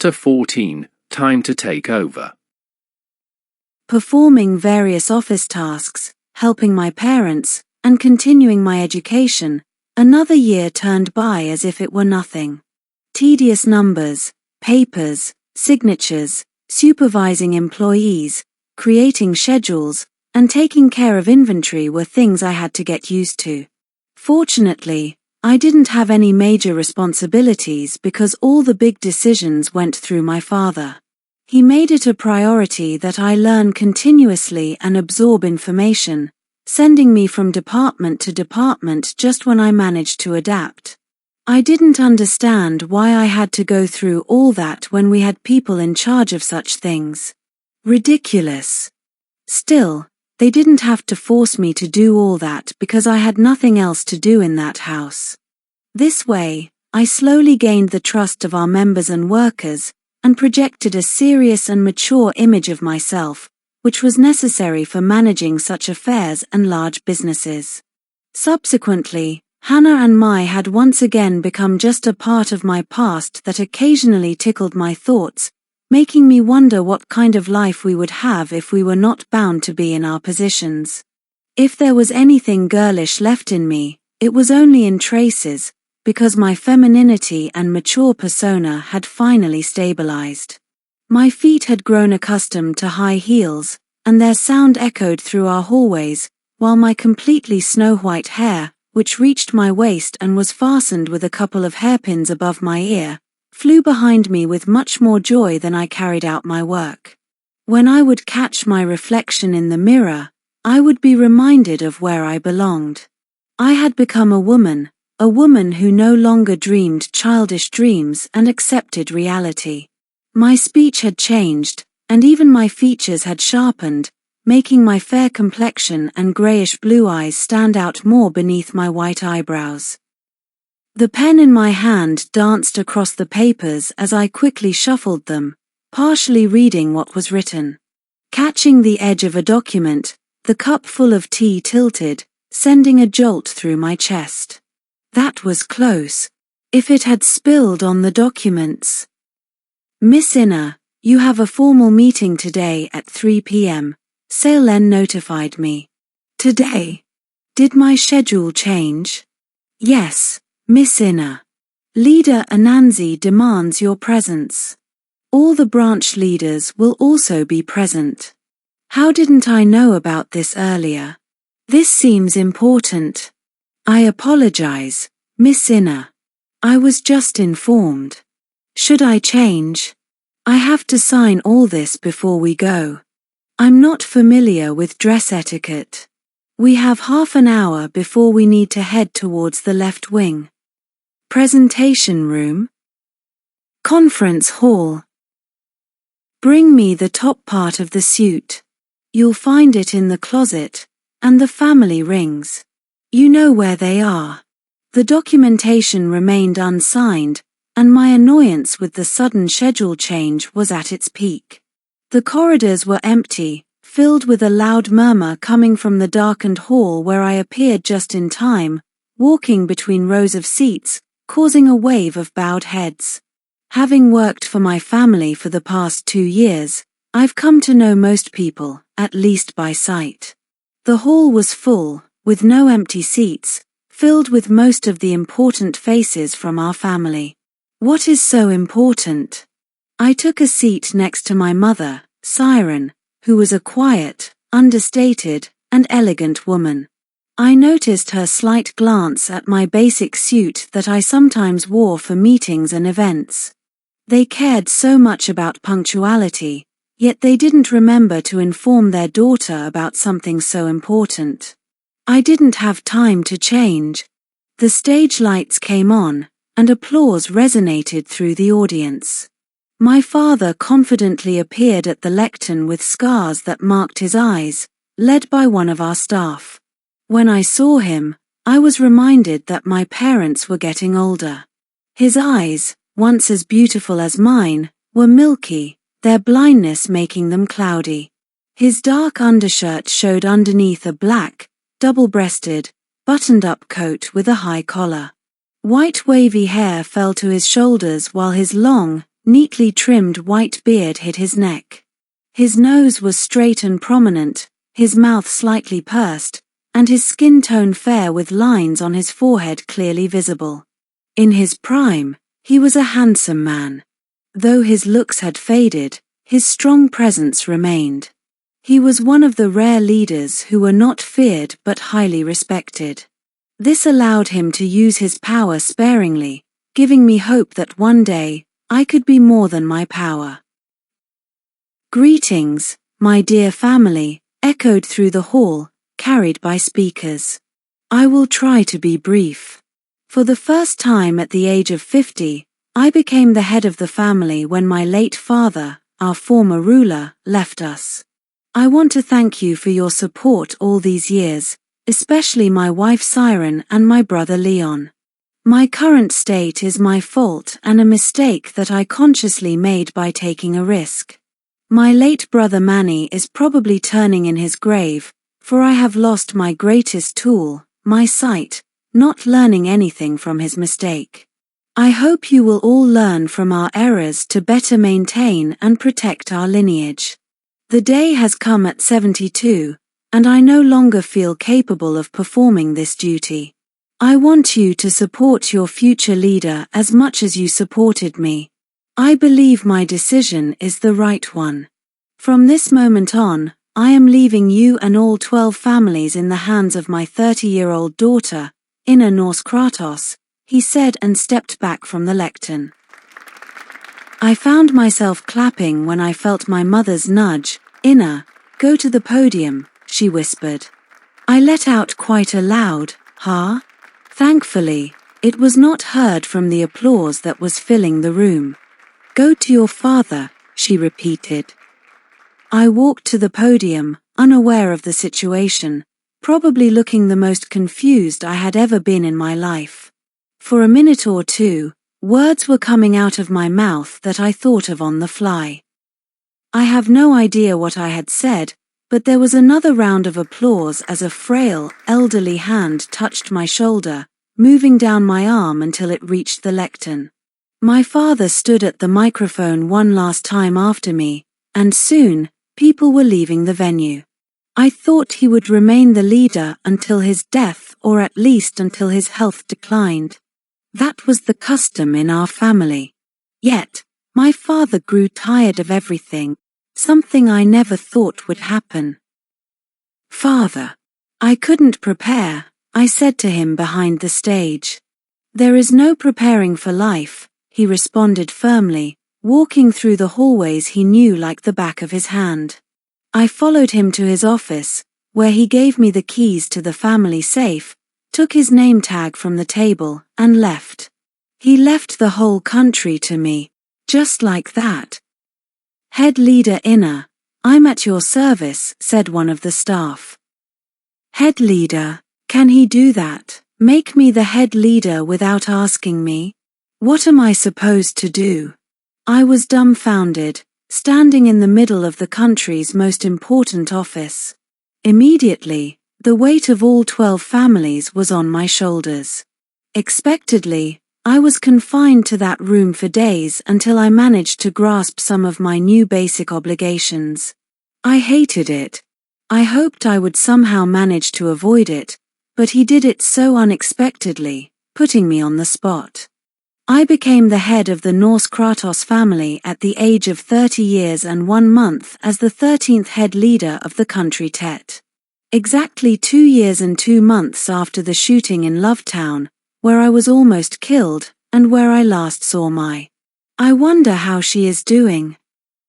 Chapter 14. Time to take over. Performing various office tasks, helping my parents, and continuing my education, another year turned by as if it were nothing. Tedious numbers, papers, signatures, supervising employees, creating schedules, and taking care of inventory were things I had to get used to. Fortunately, I didn't have any major responsibilities because all the big decisions went through my father. He made it a priority that I learn continuously and absorb information, sending me from department to department just when I managed to adapt. I didn't understand why I had to go through all that when we had people in charge of such things. Ridiculous. Still, they didn't have to force me to do all that because I had nothing else to do in that house. This way, I slowly gained the trust of our members and workers, and projected a serious and mature image of myself, which was necessary for managing such affairs and large businesses. Subsequently, Hannah and Mai had once again become just a part of my past that occasionally tickled my thoughts, making me wonder what kind of life we would have if we were not bound to be in our positions. If there was anything girlish left in me, it was only in traces, because my femininity and mature persona had finally stabilized. My feet had grown accustomed to high heels, and their sound echoed through our hallways, while my completely snow-white hair, which reached my waist and was fastened with a couple of hairpins above my ear, flew behind me with much more joy than I carried out my work. When I would catch my reflection in the mirror, I would be reminded of where I belonged. I had become a woman who no longer dreamed childish dreams and accepted reality. My speech had changed, and even my features had sharpened, making my fair complexion and grayish blue eyes stand out more beneath my white eyebrows. The pen in my hand danced across the papers as I quickly shuffled them, partially reading what was written. Catching the edge of a document, the cup full of tea tilted, sending a jolt through my chest. That was close. If it had spilled on the documents. "Miss Inner, you have a formal meeting today at 3 p.m., Salen notified me. Today? Did my schedule change? Yes, Miss Inner. Leader Anansi demands your presence. All the branch leaders will also be present. How didn't I know about this earlier? This seems important. I apologize, Miss Inner. I was just informed. Should I change? I have to sign all this before we go. I'm not familiar with dress etiquette. We have half an hour before we need to head towards the left wing. Presentation room? Conference hall. Bring me the top part of the suit. You'll find it in the closet, and the family rings. You know where they are. The documentation remained unsigned, and my annoyance with the sudden schedule change was at its peak. The corridors were empty, filled with a loud murmur coming from the darkened hall where I appeared just in time, walking between rows of seats, causing a wave of bowed heads. Having worked for my family for the past 2 years, I've come to know most people, at least by sight. The hall was full, with no empty seats, filled with most of the important faces from our family. What is so important? I took a seat next to my mother, Siren, who was a quiet, understated, and elegant woman. I noticed her slight glance at my basic suit that I sometimes wore for meetings and events. They cared so much about punctuality, yet they didn't remember to inform their daughter about something so important. I didn't have time to change. The stage lights came on, and applause resonated through the audience. My father confidently appeared at the lectern with scars that marked his eyes, led by one of our staff. When I saw him, I was reminded that my parents were getting older. His eyes, once as beautiful as mine, were milky, their blindness making them cloudy. His dark undershirt showed underneath a black, double-breasted, buttoned-up coat with a high collar. White wavy hair fell to his shoulders while his long, Neatly trimmed white beard hid his neck. His nose was straight and prominent, his mouth slightly pursed, and his skin tone fair with lines on his forehead clearly visible. In his prime, he was a handsome man. Though his looks had faded, his strong presence remained. He was one of the rare leaders who were not feared but highly respected. This allowed him to use his power sparingly, giving me hope that one day, I could be more than my power. Greetings, my dear family, echoed through the hall, carried by speakers. I will try to be brief. For the first time at the age of 50, I became the head of the family when my late father, our former ruler, left us. I want to thank you for your support all these years, especially my wife Siren and my brother Leon. My current state is my fault and a mistake that I consciously made by taking a risk. My late brother Manny is probably turning in his grave, for I have lost my greatest tool, my sight, not learning anything from his mistake. I hope you will all learn from our errors to better maintain and protect our lineage. The day has come at 72, and I no longer feel capable of performing this duty. I want you to support your future leader as much as you supported me. I believe my decision is the right one. From this moment on, I am leaving you and all 12 families in the hands of my 30-year-old daughter, Inna Norse Kratos, he said and stepped back from the lectern. I found myself clapping when I felt my mother's nudge. Inna, go to the podium, she whispered. I let out quite a loud, "Ha?" Thankfully, it was not heard from the applause that was filling the room. Go to your father, she repeated. I walked to the podium, unaware of the situation, probably looking the most confused I had ever been in my life. For a minute or two, words were coming out of my mouth that I thought of on the fly. I have no idea what I had said, but there was another round of applause as a frail, elderly hand touched my shoulder, moving down my arm until it reached the lectern. My father stood at the microphone one last time after me, and soon, people were leaving the venue. I thought he would remain the leader until his death or at least until his health declined. That was the custom in our family. Yet, my father grew tired of everything, something I never thought would happen. Father, I couldn't prepare, I said to him behind the stage. There is no preparing for life, he responded firmly, walking through the hallways he knew like the back of his hand. I followed him to his office, where he gave me the keys to the family safe, took his name tag from the table, and left. He left the whole country to me, just like that. Head leader Inna, I'm at your service, said one of the staff. Head leader, can he do that? Make me the head leader without asking me? What am I supposed to do? I was dumbfounded, standing in the middle of the country's most important office. Immediately, the weight of all 12 families was on my shoulders. Expectedly, I was confined to that room for days until I managed to grasp some of my new basic obligations. I hated it. I hoped I would somehow manage to avoid it, but he did it so unexpectedly, putting me on the spot. I became the head of the Norse Kratos family at the age of 30 years and 1 month as the 13th head leader of the country Tet. Exactly 2 years and 2 months after the shooting in Lovetown, where I was almost killed, and where I last saw my. I wonder how she is doing.